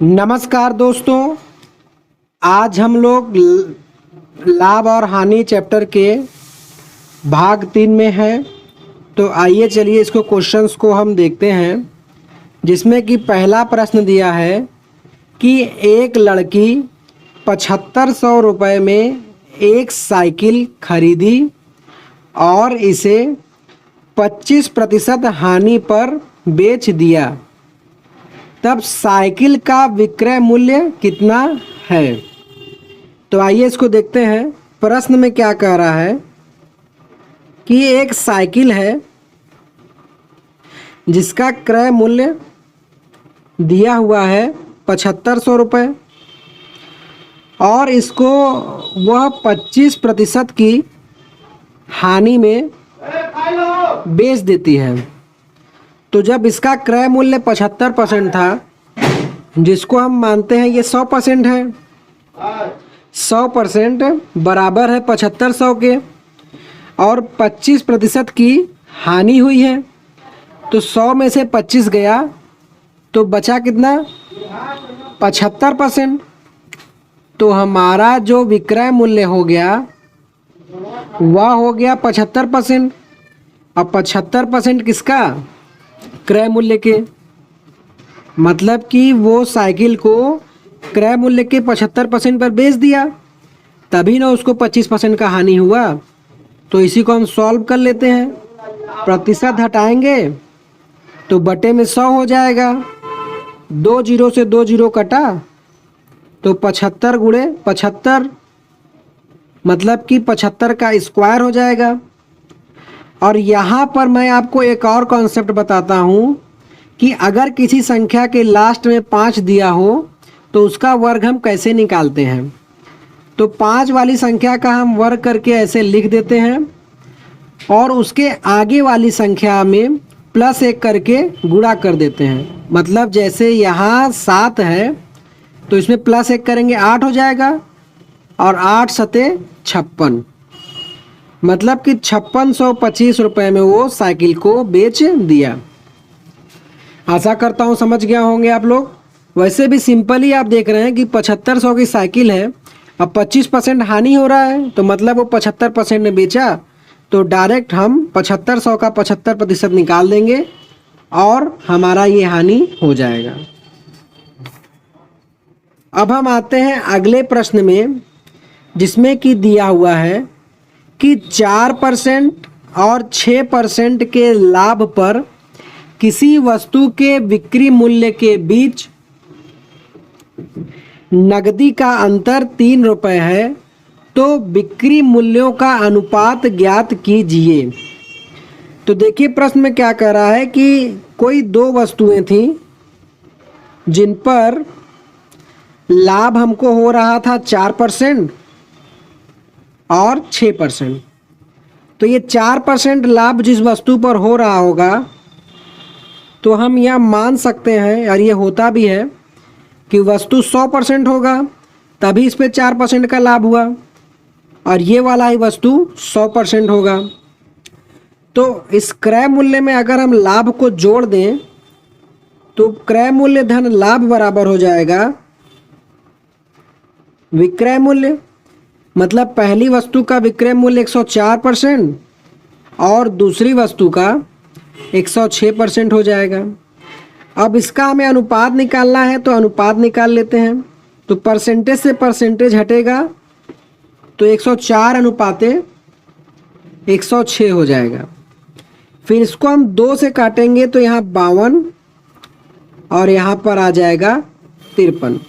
नमस्कार दोस्तों, आज हम लोग लाभ और हानि चैप्टर के भाग 3 में हैं। तो आइए चलिए इसको क्वेश्चंस को हम देखते हैं, जिसमें कि पहला प्रश्न दिया है कि एक लड़की 7500 रुपये में एक साइकिल खरीदी और इसे 25% हानि पर बेच दिया, तब साइकिल का विक्रय मूल्य कितना है। तो आइए इसको देखते हैं। प्रश्न में क्या कह रहा है कि एक साइकिल है जिसका क्रय मूल्य दिया हुआ है 7500 रुपये और इसको वह 25% की हानि में बेच देती है। तो जब इसका क्रय मूल्य 75% था, जिसको हम मानते हैं ये 100% है, 100% बराबर है 7500 के, और 25% की हानि हुई है। तो 100 में से 25 गया तो बचा कितना, 75%। तो हमारा जो विक्रय मूल्य हो गया वह हो गया 75%। अब 75% किसका, क्रय मूल्य के, मतलब कि वो साइकिल को क्रय मूल्य के 75% पर बेच दिया, तभी ना उसको 25% का हानि हुआ। तो इसी को हम सॉल्व कर लेते हैं। प्रतिशत हटाएंगे तो बटे में 100 हो जाएगा, 2 जीरो से 2 जीरो कटा तो 75 गुणे 75, मतलब कि 75 का स्क्वायर हो जाएगा। और यहाँ पर मैं आपको एक और कॉन्सेप्ट बताता हूँ कि अगर किसी संख्या के लास्ट में 5 दिया हो तो उसका वर्ग हम कैसे निकालते हैं। तो 5 वाली संख्या का हम वर्ग करके ऐसे लिख देते हैं और उसके आगे वाली संख्या में +1 करके गुणा कर देते हैं। मतलब जैसे यहाँ 7 है तो इसमें +1 करेंगे 8 हो जाएगा, और 8 सते 56, मतलब कि 5625 रुपये में वो साइकिल को बेच दिया। आशा करता हूँ समझ गया होंगे आप लोग। वैसे भी सिंपल ही आप देख रहे हैं कि 7500 की साइकिल है, अब 25% हानि हो रहा है, तो मतलब वो 75% में बेचा, तो डायरेक्ट हम 7500 का 75% निकाल देंगे और हमारा ये हानि हो जाएगा। अब हम आते हैं अगले प्रश्न में, जिसमें कि दिया हुआ है कि 4% और 6% के लाभ पर किसी वस्तु के बिक्री मूल्य के बीच नकदी का अंतर 3 रुपये है, तो बिक्री मूल्यों का अनुपात ज्ञात कीजिए। तो देखिए प्रश्न में क्या कह रहा है कि कोई 2 वस्तुएं थीं जिन पर लाभ हमको हो रहा था 4% और 6%। तो ये 4% लाभ जिस वस्तु पर हो रहा होगा, तो हम यह मान सकते हैं, और ये होता भी है, कि वस्तु 100% होगा, तभी इस पे 4% का लाभ हुआ, और ये वाला ही वस्तु 100% होगा। तो इस क्रय मूल्य में अगर हम लाभ को जोड़ दें तो क्रय मूल्य धन लाभ बराबर हो जाएगा विक्रय मूल्य। मतलब पहली वस्तु का विक्रय मूल्य 104% और दूसरी वस्तु का 106% हो जाएगा। अब इसका हमें अनुपात निकालना है, तो अनुपात निकाल लेते हैं। तो परसेंटेज से परसेंटेज हटेगा तो 104 अनुपाते 106 हो जाएगा। फिर इसको हम 2 से काटेंगे तो यहाँ 52 और यहाँ पर आ जाएगा 53।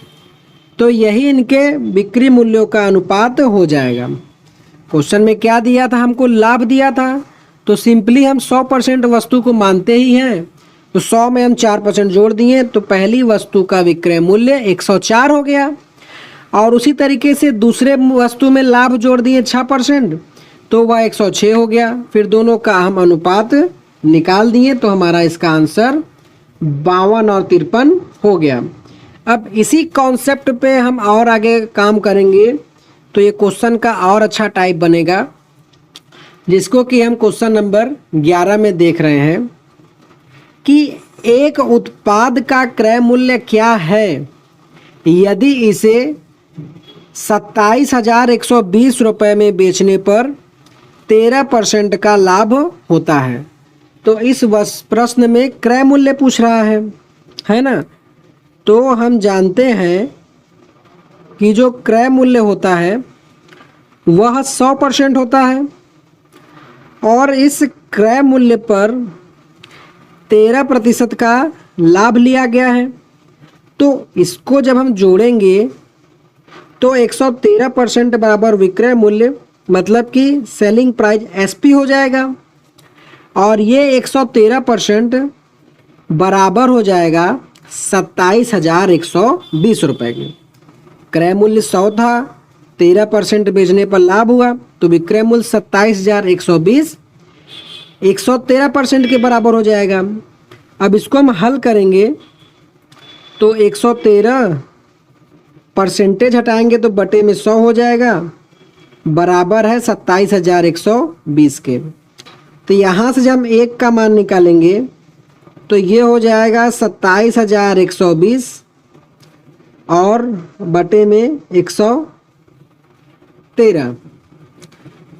तो यही इनके बिक्री मूल्यों का अनुपात हो जाएगा। क्वेश्चन में क्या दिया था, हमको लाभ दिया था, तो सिंपली हम 100% वस्तु को मानते ही हैं। तो 100 में हम 4% जोड़ दिए तो पहली वस्तु का विक्रय मूल्य 104 हो गया, और उसी तरीके से दूसरे वस्तु में लाभ जोड़ दिए 6%, तो वह 106 हो गया। फिर दोनों का हम अनुपात निकाल दिए तो हमारा इसका आंसर 52 और 53 हो गया। अब इसी कॉन्सेप्ट पे हम और आगे काम करेंगे तो ये क्वेश्चन का और अच्छा टाइप बनेगा, जिसको कि हम क्वेश्चन नंबर 11 में देख रहे हैं कि एक उत्पाद का क्रय मूल्य क्या है यदि इसे 27,120 रुपये में बेचने पर 13% का लाभ होता है। तो इस प्रश्न में क्रय मूल्य पूछ रहा है ना। तो हम जानते हैं कि जो क्रय मूल्य होता है वह 100% होता है और इस क्रय मूल्य पर 13% का लाभ लिया गया है। तो इसको जब हम जोड़ेंगे तो 113% बराबर विक्रय मूल्य मतलब कि सेलिंग प्राइस एसपी हो जाएगा और ये 113% बराबर हो जाएगा 27,120 रुपये के। क्रय मूल्य 100 था, 13% बेचने पर लाभ हुआ तो विक्रय मूल्य 27,120 113% के बराबर हो जाएगा। अब इसको हम हल करेंगे तो 113 परसेंटेज हटाएंगे तो बटे में 100 हो जाएगा, बराबर है 27,120 के। तो यहाँ से जब हम 1 का मान निकालेंगे तो ये हो जाएगा 27,120 और बटे में 113।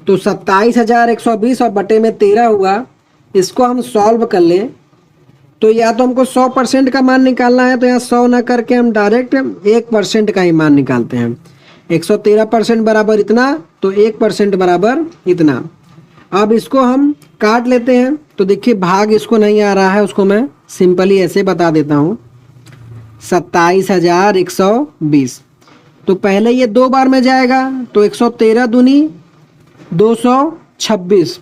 तो 27,120 और बटे में 13 हुआ। इसको हम सॉल्व कर लें तो या तो हमको 100% का मान निकालना है तो यहाँ 100 ना करके हम डायरेक्ट 1% का ही मान निकालते हैं। 113% बराबर इतना तो 1% बराबर इतना। अब इसको हम काट लेते हैं तो देखिए भाग इसको नहीं आ रहा है, उसको मैं सिंपली ऐसे बता देता हूँ 27,120। तो पहले ये 2 बार में जाएगा तो 113 दूनी 226।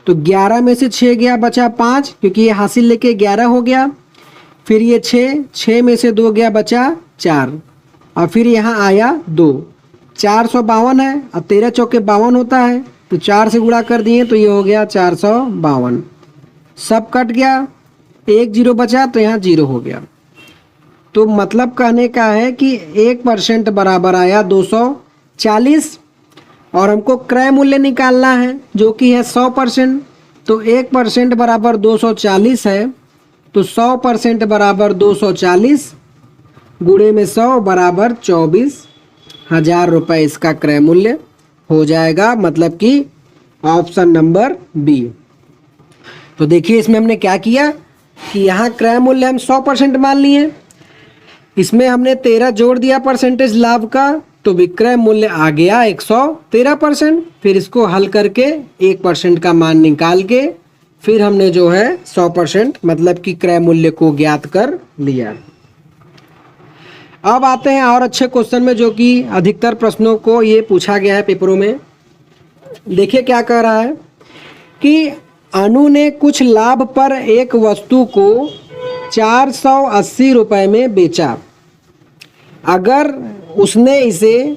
तो 11 में से 6 गया, बचा 5 क्योंकि ये हासिल लेके 11 हो गया। फिर ये 6 में से 2 गया, बचा 4 और फिर यहाँ आया 2। 452 है और 13 चौके 52 होता है तो 4 से गुणा कर दिए तो ये हो गया 452। सब कट गया, 1 0 बचा तो यहाँ 0 हो गया। तो मतलब कहने का है कि 1% बराबर आया 240 और हमको क्रय मूल्य निकालना है जो कि है 100%। तो 1% बराबर 240 है तो 100% बराबर 240 गुणे में 100 बराबर 24,000 रुपये इसका क्रय मूल्य हो जाएगा, मतलब कि ऑप्शन नंबर बी। तो देखिए इसमें हमने क्या किया कि यहाँ क्रय मूल्य हम 100% मान लिए, इसमें हमने 13 जोड़ दिया परसेंटेज लाभ का तो विक्रय मूल्य आ गया 113%। फिर इसको हल करके 1% का मान निकाल के फिर हमने जो है 100% मतलब कि क्रय मूल्य को ज्ञात कर लिया। अब आते हैं और अच्छे क्वेश्चन में जो कि अधिकतर प्रश्नों को ये पूछा गया है पेपरों में। देखिए क्या कह रहा है कि अनु ने कुछ लाभ पर एक वस्तु को 480 रुपये में बेचा। अगर उसने इसे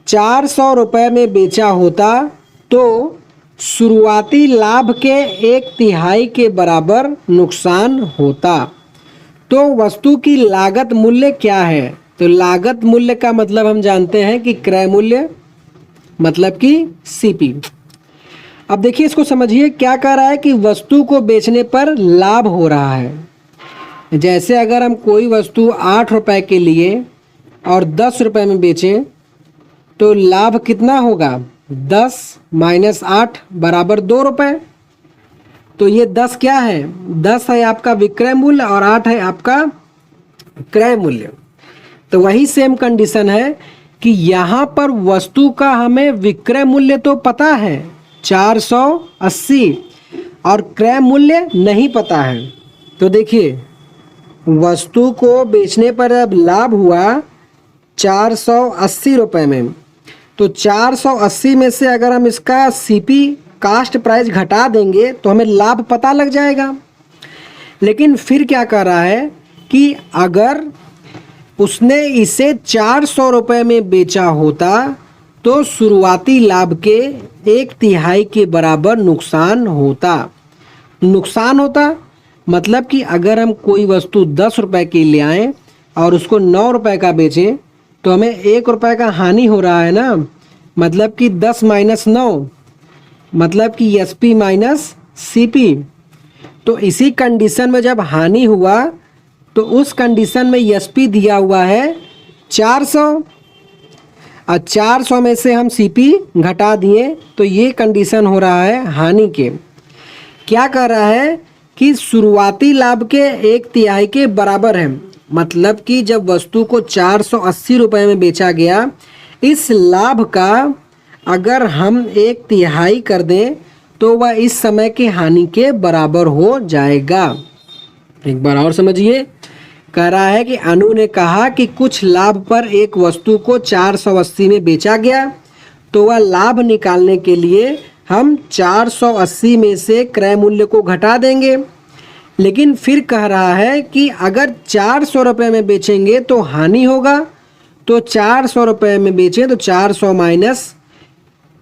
400 रुपये में बेचा होता तो शुरुआती लाभ के 1/3 के बराबर नुकसान होता। तो वस्तु की लागत मूल्य क्या है? तो लागत मूल्य का मतलब हम जानते हैं कि क्रय मूल्य मतलब कि सीपी। अब देखिए इसको समझिए क्या कह रहा है कि वस्तु को बेचने पर लाभ हो रहा है। जैसे अगर हम कोई वस्तु 8 रुपये के लिए और 10 रुपये में बेचें तो लाभ कितना होगा? 10 - 8 बराबर 2 रुपये। तो ये 10 क्या है? 10 है आपका विक्रय मूल्य और 8 है आपका क्रय मूल्य। तो वही सेम कंडीशन है कि यहाँ पर वस्तु का हमें विक्रय मूल्य तो पता है 480 और क्रय मूल्य नहीं पता है। तो देखिए वस्तु को बेचने पर अब लाभ हुआ 480 रुपये में, तो 480 में से अगर हम इसका सीपी कास्ट प्राइस घटा देंगे तो हमें लाभ पता लग जाएगा। लेकिन फिर क्या कह रहा है कि अगर उसने इसे 400 रुपये में बेचा होता तो शुरुआती लाभ के 1/3 के बराबर नुकसान होता। नुकसान होता मतलब कि अगर हम कोई वस्तु 10 रुपये की ले आएँ और उसको 9 रुपये का बेचें तो हमें 1 रुपये का हानि हो रहा है ना। मतलब कि 10 - 9 मतलब कि एसपी - सीपी। तो इसी कंडीशन में जब हानि हुआ तो उस कंडीशन में एसपी दिया हुआ है 400 और 400 में से हम सीपी घटा दिए, तो ये कंडीशन हो रहा है हानि के। क्या कर रहा है कि शुरुआती लाभ के 1/3 के बराबर है, मतलब कि जब वस्तु को 480 रुपये में बेचा गया, इस लाभ का अगर हम 1/3 कर दें तो वह इस समय के हानि के बराबर हो जाएगा। एक बार और समझिए, कह रहा है कि अनु ने कहा कि कुछ लाभ पर एक वस्तु को 480 में बेचा गया, तो वह लाभ निकालने के लिए हम 480 में से क्रय मूल्य को घटा देंगे। लेकिन फिर कह रहा है कि अगर 400 रुपये में बेचेंगे तो हानि होगा, तो 400 रुपये में बेचें तो 400 माइनस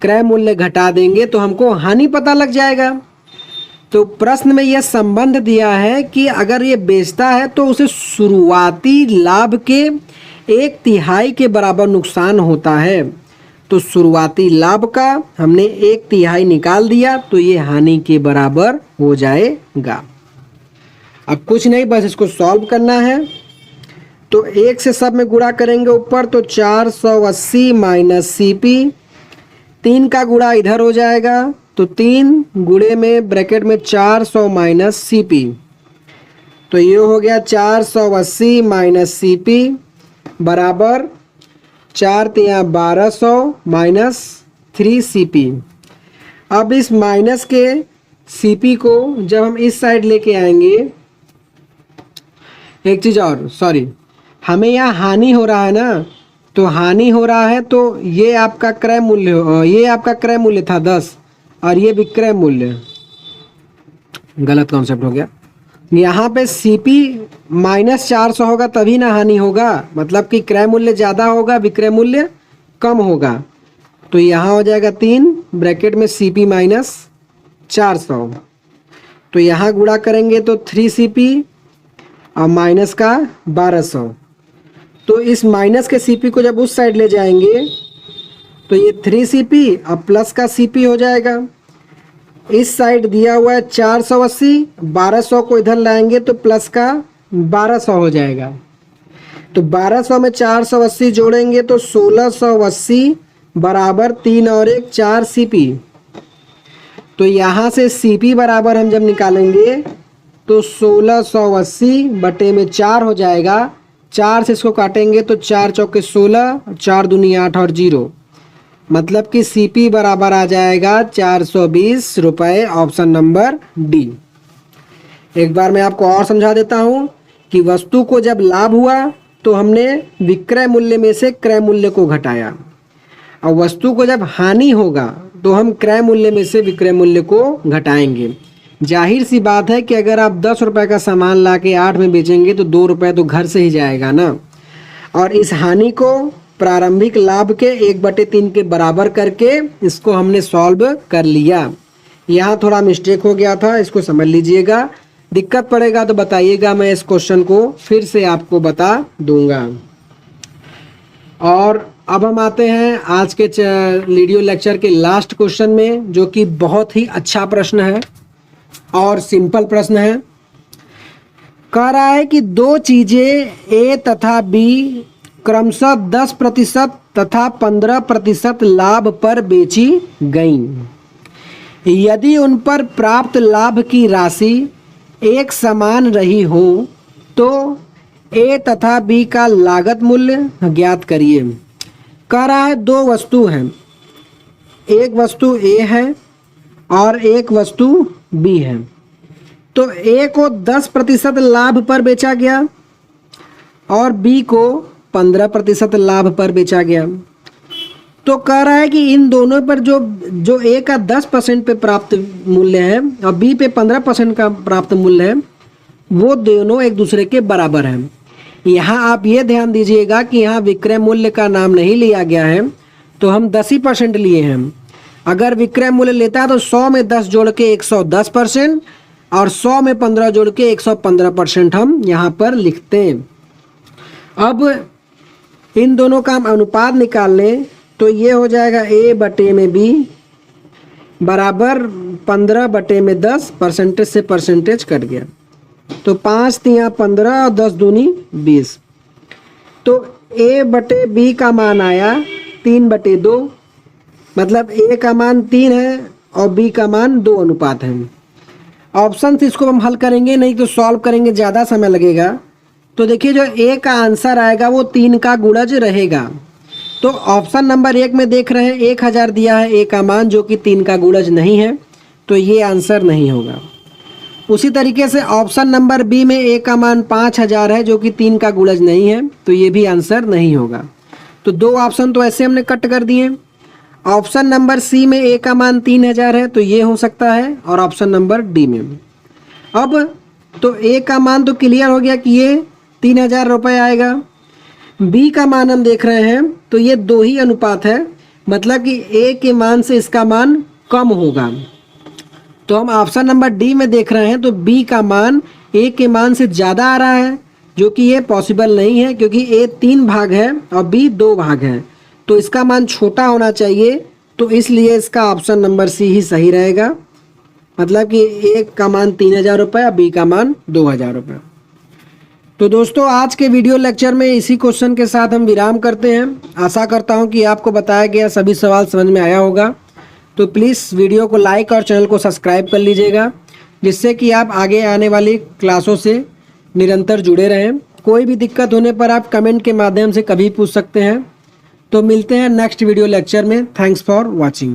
क्रय मूल्य घटा देंगे तो हमको हानि पता लग जाएगा। तो प्रश्न में यह संबंध दिया है कि अगर ये बेचता है तो उसे शुरुआती लाभ के 1/3 के बराबर नुकसान होता है, तो शुरुआती लाभ का हमने 1/3 निकाल दिया, तो ये हानि के बराबर हो जाएगा। अब कुछ नहीं, बस इसको सॉल्व करना है। तो 1 से सब में गुणा करेंगे ऊपर, तो 480 माइनस सीपी, 3 का गुणा इधर हो जाएगा, तो 3 गुणे में ब्रैकेट में 400 माइनस सीपी, तो ये हो गया 480 माइनस सीपी बराबर 4 तिया 1200 माइनस 3 सीपी। अब इस माइनस के सीपी को जब हम इस साइड लेके आएंगे, एक चीज़ और, सॉरी, हमें यहाँ हानि हो रहा है ना, तो हानि हो रहा है तो ये आपका क्रय मूल्य, ये आपका क्रय मूल्य था 10 और ये विक्रय मूल्य, गलत कॉन्सेप्ट हो गया। यहाँ पे सीपी माइनस 400 होगा तभी ना हानि होगा, मतलब कि क्रय मूल्य ज़्यादा होगा, विक्रय मूल्य कम होगा। तो यहाँ हो जाएगा 3 ब्रैकेट में सीपी माइनस 400, तो यहाँ गुणा करेंगे तो 3 सीपी और माइनस का 1200, तो इस माइनस के सीपी को जब उस साइड ले जाएंगे तो ये 3 सीपी और प्लस का सीपी हो जाएगा। इस साइड दिया हुआ है 480, 1200 को इधर लाएंगे तो प्लस का 1200 हो जाएगा। तो 1200 में 480 जोड़ेंगे तो 1680 बराबर 3 और 1 4 सीपी। तो यहाँ से सीपी बराबर हम जब निकालेंगे तो 1680 बटे में 4 हो जाएगा। 4 से इसको काटेंगे तो 4 चौके 16, 4 दूनी 8 और 0, मतलब कि सीपी बराबर आ जाएगा 420 रुपये, ऑप्शन नंबर डी। एक बार मैं आपको और समझा देता हूँ कि वस्तु को जब लाभ हुआ तो हमने विक्रय मूल्य में से क्रय मूल्य को घटाया, और वस्तु को जब हानि होगा तो हम क्रय मूल्य में से विक्रय मूल्य को घटाएंगे। जाहिर सी बात है कि अगर आप 10 रुपये का सामान ला के 8 में बेचेंगे तो 2 रुपये तो घर से ही जाएगा ना। और इस हानि को प्रारंभिक लाभ के 1/3 के बराबर करके इसको हमने सॉल्व कर लिया। यहाँ थोड़ा मिस्टेक हो गया था, इसको समझ लीजिएगा। दिक्कत पड़ेगा तो बताइएगा, मैं इस क्वेश्चन को फिर से आपको बता दूंगा। और अब हम आते हैं आज के वीडियो लेक्चर के लास्ट क्वेश्चन में, जो कि बहुत ही अच्छा प्रश्न है और सिंपल प्रश्न है। कह रहा है कि 2 चीज़ें ए तथा बी क्रमशः 10% तथा 15% लाभ पर बेची गईं। यदि उन पर प्राप्त लाभ की राशि एक समान रही हो तो ए तथा बी का लागत मूल्य ज्ञात करिए। कह रहा है 2 वस्तु हैं, एक वस्तु ए है और एक वस्तु बी है। तो ए को 10% लाभ पर बेचा गया और बी को 15% लाभ पर बेचा गया। तो कह रहा है कि इन दोनों पर जो ए का 10% पे प्राप्त मूल्य है और बी पे 15% का प्राप्त मूल्य है, वो दोनों एक दूसरे के बराबर हैं। यहाँ आप ये ध्यान दीजिएगा कि यहाँ विक्रय मूल्य का नाम नहीं लिया गया है, तो हम 10% लिए हैं। अगर विक्रय मूल्य लेता है तो 100 में 10 जोड़ के 110% और 100 में 15 जोड़ के 115% हम यहाँ पर लिखते हैं। अब इन दोनों का हम अनुपात निकाल लें तो ये हो जाएगा ए बटे में बी बराबर 15 बटे में 10, परसेंटेज से परसेंटेज कट गया। तो 5 तियाँ 15 और 10 दूनी 20। तो a बटे b का मान आया 3/2, मतलब a का मान 3 है और b का मान 2 अनुपात है। ऑप्शन से इसको हम हल करेंगे, नहीं तो सॉल्व करेंगे ज़्यादा समय लगेगा। तो देखिए जो a का आंसर आएगा वो 3 का गुणज रहेगा। तो ऑप्शन नंबर 1 में देख रहे हैं 1000 दिया है a का मान, जो कि 3 का गुणज नहीं है, तो ये आंसर नहीं होगा। उसी तरीके से ऑप्शन नंबर बी में a का मान 5000 है, जो कि 3 का गुणज नहीं है, तो ये भी आंसर नहीं होगा। तो 2 ऑप्शन तो ऐसे हमने कट कर दिए। ऑप्शन नंबर सी में a का मान 3000 है, तो ये हो सकता है, और ऑप्शन नंबर डी में। अब तो a का मान तो क्लियर हो गया कि ये 3000 रुपये आएगा। b का मान हम देख रहे हैं तो ये 2 ही अनुपात है, मतलब कि a के मान से इसका मान कम होगा। तो हम ऑप्शन नंबर डी में देख रहे हैं तो b का मान a के मान से ज़्यादा आ रहा है, जो कि ये पॉसिबल नहीं है, क्योंकि a 3 भाग है और b 2 भाग है, तो इसका मान छोटा होना चाहिए। तो इसलिए इसका ऑप्शन नंबर सी ही सही रहेगा, मतलब कि a का मान 3000 रुपये और b का मान 2000 रुपये। तो दोस्तों आज के वीडियो लेक्चर में इसी क्वेश्चन के साथ हम विराम करते हैं। आशा करता हूं कि आपको बताया गया सभी सवाल समझ में आया होगा। तो प्लीज़ वीडियो को लाइक और चैनल को सब्सक्राइब कर लीजिएगा, जिससे कि आप आगे आने वाली क्लासों से निरंतर जुड़े रहें। कोई भी दिक्कत होने पर आप कमेंट के माध्यम से कभी पूछ सकते हैं। तो मिलते हैं नेक्स्ट वीडियो लेक्चर में। Thanks for watching.